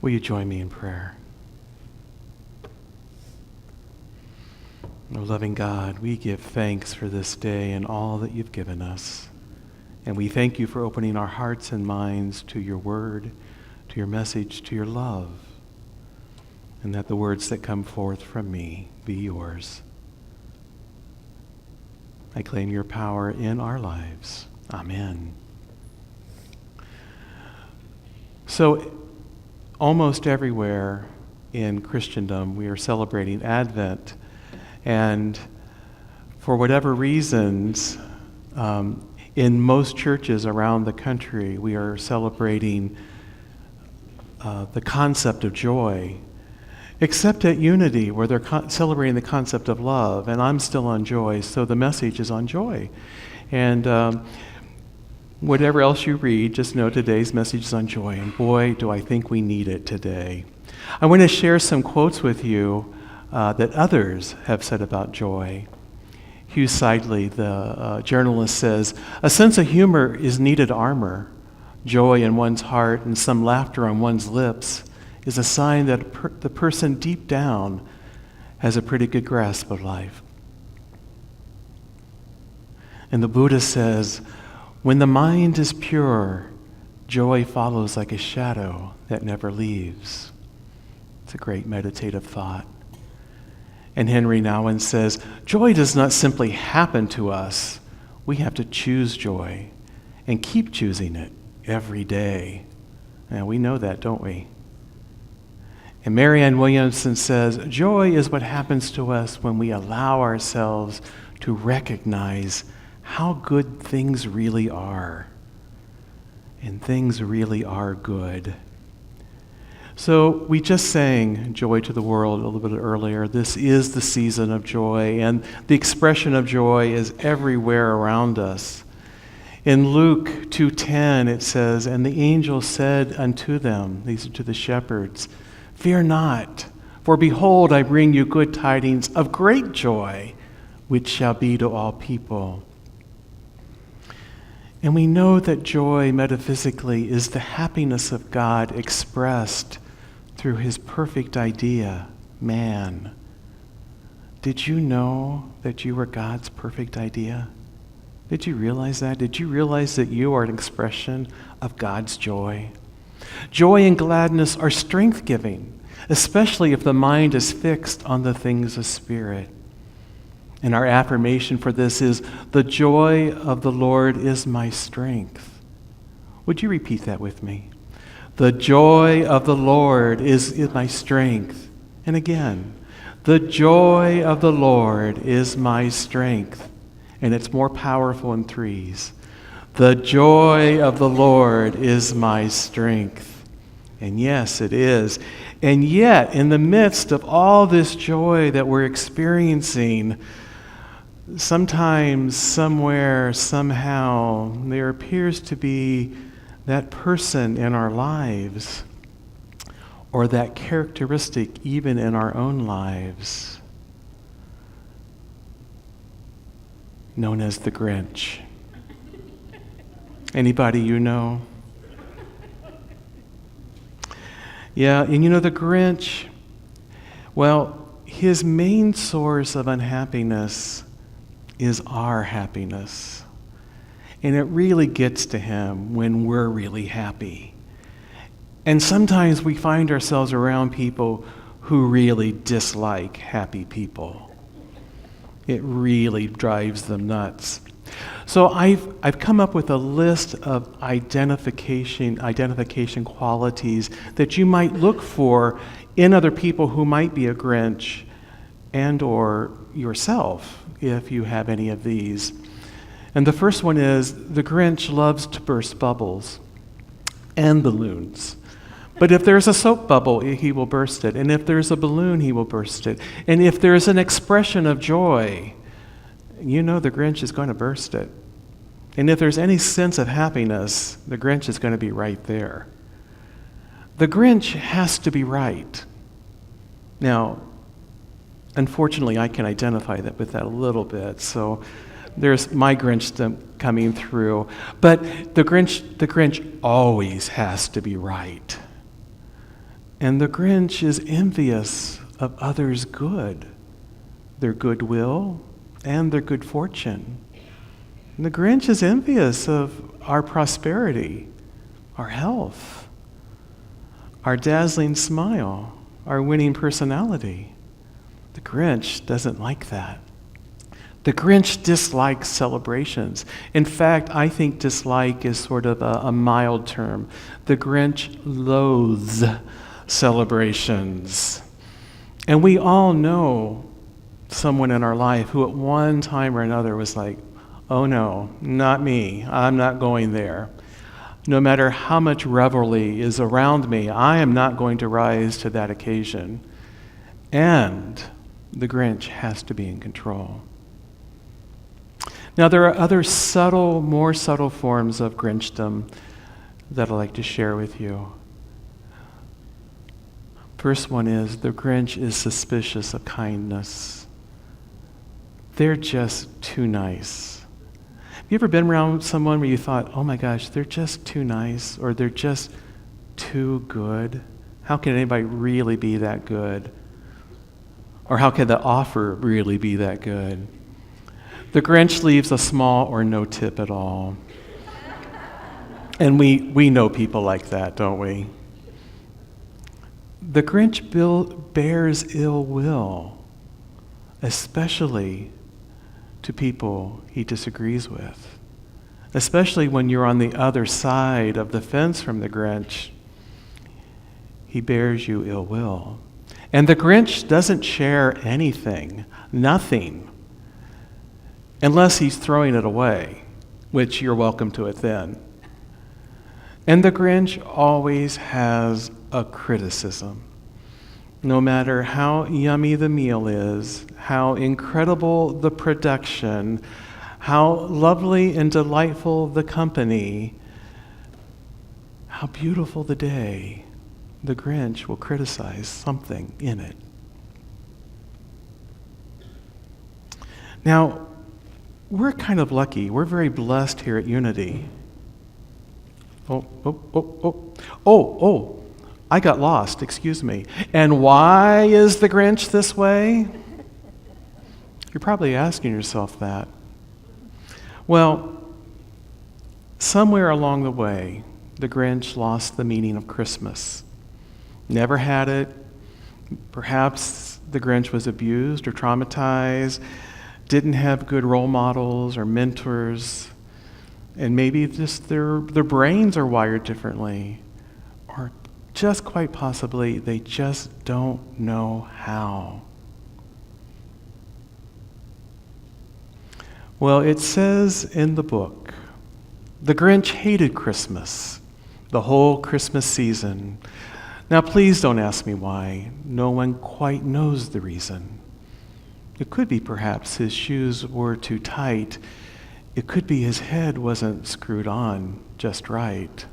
Will you join me in prayer? Oh, loving God, we give thanks for this day and all that you've given us. And we thank you for opening our hearts and minds to your word, to your message, to your love, and that the words that come forth from me be yours. I claim your power in our lives. Amen. So, almost everywhere in Christendom, we are celebrating Advent. And for whatever reasons, in most churches around the country, we are celebrating the concept of joy, except at Unity, where they're celebrating the concept of love. And I'm still on joy, so the message is on joy. And whatever else you read, just know today's message is on joy. And boy, do I think we need it today. I want to share some quotes with you that others have said about joy. Hugh Sidley, the journalist, says, "A sense of humor is needed armor. Joy in one's heart and some laughter on one's lips is a sign that the person deep down has a pretty good grasp of life." And the Buddha says, "When the mind is pure, joy follows like a shadow that never leaves." It's a great meditative thought. And Henry Nouwen says, "Joy does not simply happen to us. We have to choose joy and keep choosing it every day." Now, we know that, don't we? And Marianne Williamson says, "Joy is what happens to us when we allow ourselves to recognize how good things really are." And things really are good. So we just sang Joy to the World a little bit earlier. This is the season of joy, and the expression of joy is everywhere around us. In Luke 2:10 it says, "And the angel said unto them," these are to the shepherds, "Fear not, for behold, I bring you good tidings of great joy, which shall be to all people." And we know that joy, metaphysically, is the happiness of God expressed through his perfect idea, man. Did you know that you were God's perfect idea? Did you realize that? Did you realize that you are an expression of God's joy? Joy and gladness are strength-giving, especially if the mind is fixed on the things of spirit. And our affirmation for this is, "The joy of the Lord is my strength." Would you repeat that with me? The joy of the Lord is my strength. And again, the joy of the Lord is my strength. And it's more powerful in threes. The joy of the Lord is my strength. And yes, it is. And yet, in the midst of all this joy that we're experiencing, sometimes, somewhere, somehow, there appears to be that person in our lives, or that characteristic even in our own lives, known as the Grinch. Anybody you know? Yeah, and you know the Grinch, well, his main source of unhappiness is our happiness. And it really gets to him when we're really happy. And sometimes we find ourselves around people who really dislike happy people. It really drives them nuts. So I've come up with a list of identification qualities that you might look for in other people who might be a Grinch, and or yourself, if you have any of these. And the first one is, the Grinch loves to burst bubbles and balloons. But if there's a soap bubble, he will burst it. And if there's a balloon, he will burst it. And if there's an expression of joy, you know the Grinch is going to burst it. And if there's any sense of happiness, the Grinch is going to be right there. The Grinch has to be right. Now, unfortunately, I can identify with that a little bit, so there's my Grinch coming through. But the Grinch always has to be right. And the Grinch is envious of others' good, their goodwill, and their good fortune. And the Grinch is envious of our prosperity, our health, our dazzling smile, our winning personality. The Grinch doesn't like that. The Grinch dislikes celebrations. In fact, I think dislike is sort of a mild term. The Grinch loathes celebrations. And we all know someone in our life who at one time or another was like, oh no, not me. I'm not going there. No matter how much revelry is around me, I am not going to rise to that occasion. And the Grinch has to be in control. Now, there are other more subtle forms of Grinchdom that I'd like to share with you. First one is the Grinch is suspicious of kindness. They're just too nice. Have you ever been around someone where you thought, oh my gosh, they're just too nice, or they're just too good? How can anybody really be that good? Or how can the offer really be that good? The Grinch leaves a small or no tip at all. And we know people like that, don't we? The Grinch bears ill will, especially to people he disagrees with, especially when you're on the other side of the fence from the Grinch. He bears you ill will. And the Grinch doesn't share anything, nothing, unless he's throwing it away, which you're welcome to it then. And the Grinch always has a criticism. No matter how yummy the meal is, how incredible the production, how lovely and delightful the company, how beautiful the day, the Grinch will criticize something in it. Now, we're kind of lucky. We're very blessed here at Unity. Oh, I got lost, excuse me. And why is the Grinch this way? You're probably asking yourself that. Well, somewhere along the way, the Grinch lost the meaning of Christmas. Never had it. Perhaps the Grinch was abused or traumatized, didn't have good role models or mentors, and maybe just their brains are wired differently, or just quite possibly they just don't know how. Well, it says in the book, the Grinch hated Christmas, the whole Christmas season. Now, please don't ask me why. No one quite knows the reason. It could be perhaps his shoes were too tight. It could be his head wasn't screwed on just right.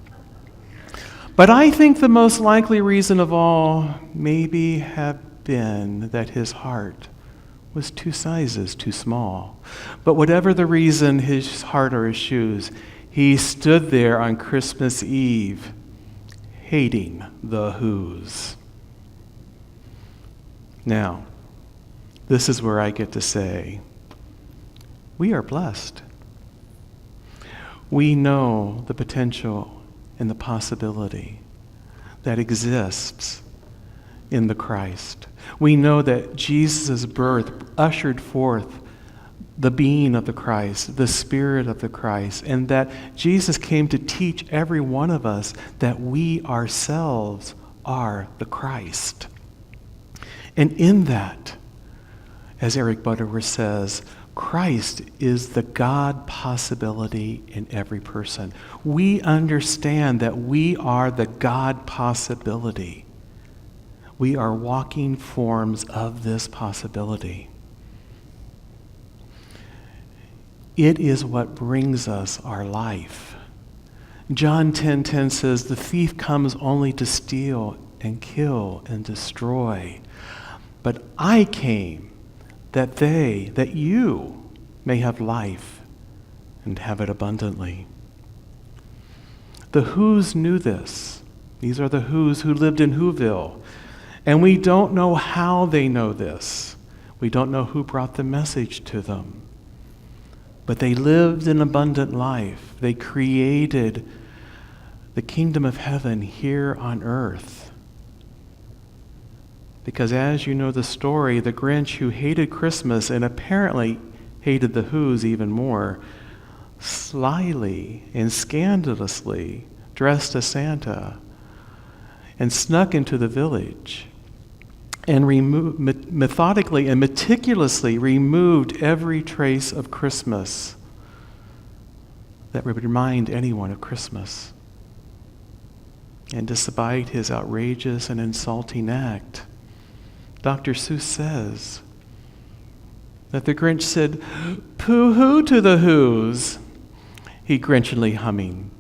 But I think the most likely reason of all maybe have been that his heart was 2 sizes too small. But whatever the reason, his heart or his shoes, he stood there on Christmas Eve hating the Who's. Now, this is where I get to say, we are blessed. We know the potential and the possibility that exists in the Christ. We know that Jesus' birth ushered forth the being of the Christ, the Spirit of the Christ, and that Jesus came to teach every one of us that we ourselves are the Christ. And in that, as Eric Butterworth says, Christ is the God possibility in every person. We understand that we are the God possibility. We are walking forms of this possibility. It is what brings us our life. John 10:10 says, the thief comes only to steal and kill and destroy. But I came that you may have life and have it abundantly. The Who's knew this. These are the Whos who lived in Whoville. And we don't know how they know this. We don't know who brought the message to them. But they lived an abundant life. They created the kingdom of heaven here on earth. Because as you know the story, the Grinch who hated Christmas and apparently hated the Whos even more, slyly and scandalously dressed as Santa and snuck into the village and methodically and meticulously removed every trace of Christmas that would remind anyone of Christmas. And despite his outrageous and insulting act, Dr. Seuss says that the Grinch said, "Pooh-hoo to the Whos," he grinchily humming.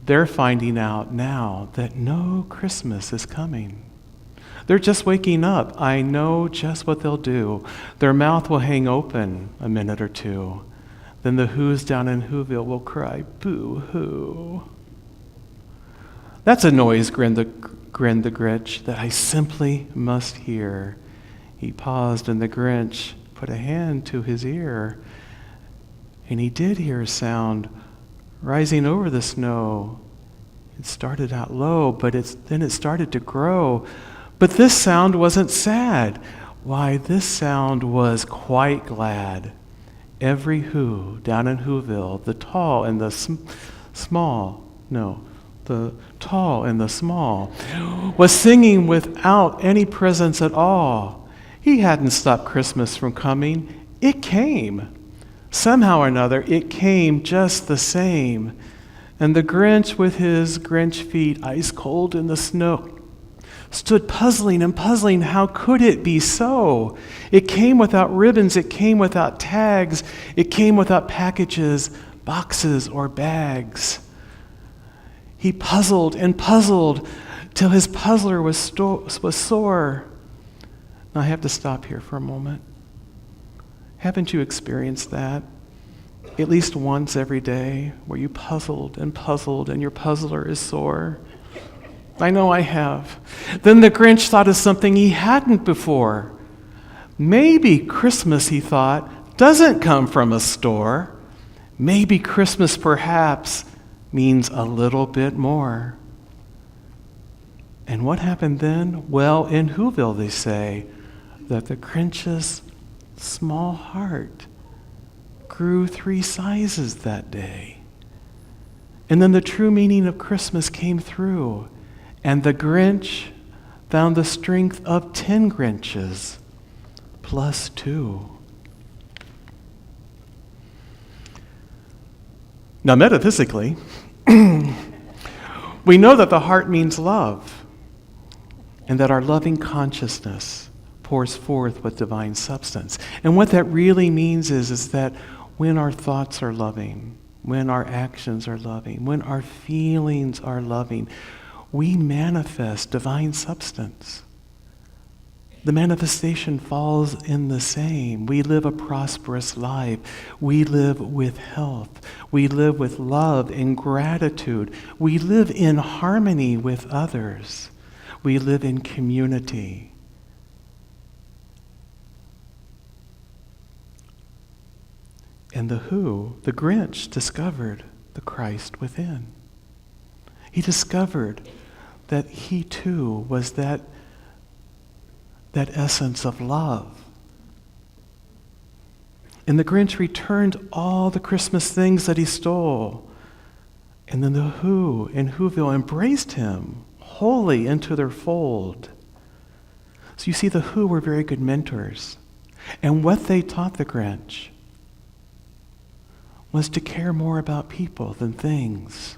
They're finding out now that no Christmas is coming. They're just waking up. I know just what they'll do. Their mouth will hang open a minute or two. Then the Whos down in Whoville will cry, "Boo-hoo." That's a noise, grinned the Grinch, that I simply must hear. He paused, and the Grinch put a hand to his ear, and he did hear a sound rising over the snow. It started out low, but then it started to grow. But this sound wasn't sad. Why, this sound was quite glad. Every Who down in Whoville, the tall and the small, was singing without any presents at all. He hadn't stopped Christmas from coming. It came. Somehow or another, it came just the same. And the Grinch, with his Grinch feet ice cold in the snow, stood puzzling. How could it be so? It came without ribbons. It came without tags. It came without packages, boxes, or bags. He puzzled till his puzzler was sore. Now I have to stop here for a moment. Haven't you experienced that? At least once every day, where you puzzled and your puzzler is sore? I know I have. Then the Grinch thought of something he hadn't before. Maybe Christmas, he thought, doesn't come from a store. Maybe Christmas, perhaps, means a little bit more. And what happened then? Well, in Whoville, they say that the Grinch's small heart grew 3 sizes that day. And then the true meaning of Christmas came through, and the Grinch found the strength of 10 Grinches plus 2. Now, metaphysically, we know that the heart means love, and that our loving consciousness pours forth with divine substance. And what that really means is that when our thoughts are loving, when our actions are loving, when our feelings are loving, we manifest divine substance. The manifestation falls in the same. We live a prosperous life. We live with health. We live with love and gratitude. We live in harmony with others. We live in community. And the Grinch, discovered the Christ within. He discovered that he too was that essence of love. And the Grinch returned all the Christmas things that he stole. And then the Who in Whoville embraced him wholly into their fold. So you see, the Who were very good mentors. And what they taught the Grinch was to care more about people than things.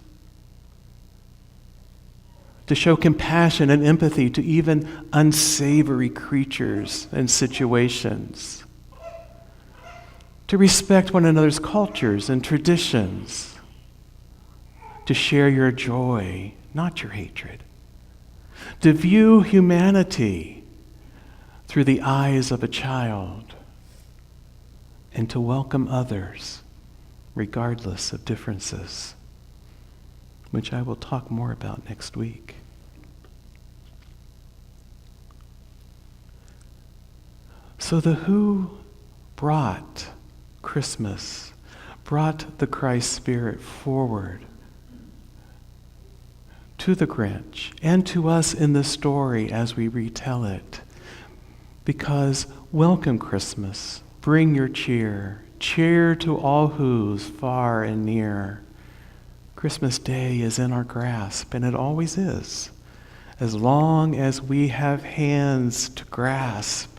To show compassion and empathy to even unsavory creatures and situations. To respect one another's cultures and traditions. To share your joy, not your hatred. To view humanity through the eyes of a child. And to welcome others regardless of differences, which I will talk more about next week. So the who brought Christmas, brought the Christ Spirit forward to the Grinch and to us in the story as we retell it. Because welcome Christmas, bring your cheer, cheer to all who's far and near. Christmas Day is in our grasp, and it always is. As long as we have hands to grasp,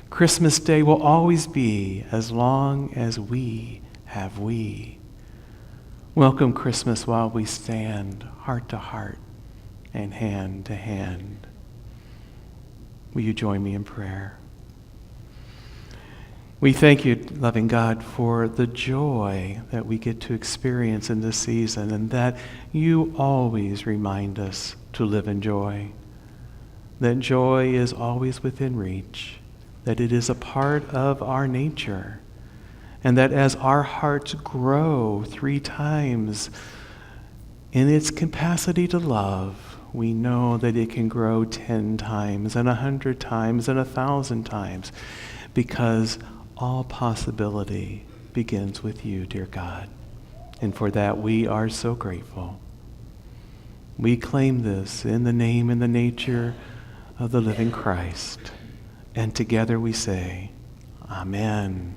Christmas Day will always be as long as we have we. Welcome Christmas while we stand heart to heart and hand to hand. Will you join me in prayer? We thank you, loving God, for the joy that we get to experience in this season, and that you always remind us to live in joy. That joy is always within reach, that it is a part of our nature, and that as our hearts grow 3 times in its capacity to love, we know that it can grow 10 times and 100 times and 1,000 times, because all possibility begins with you, dear God. And for that we are so grateful. We claim this in the name and the nature of the living Christ. And together we say, Amen.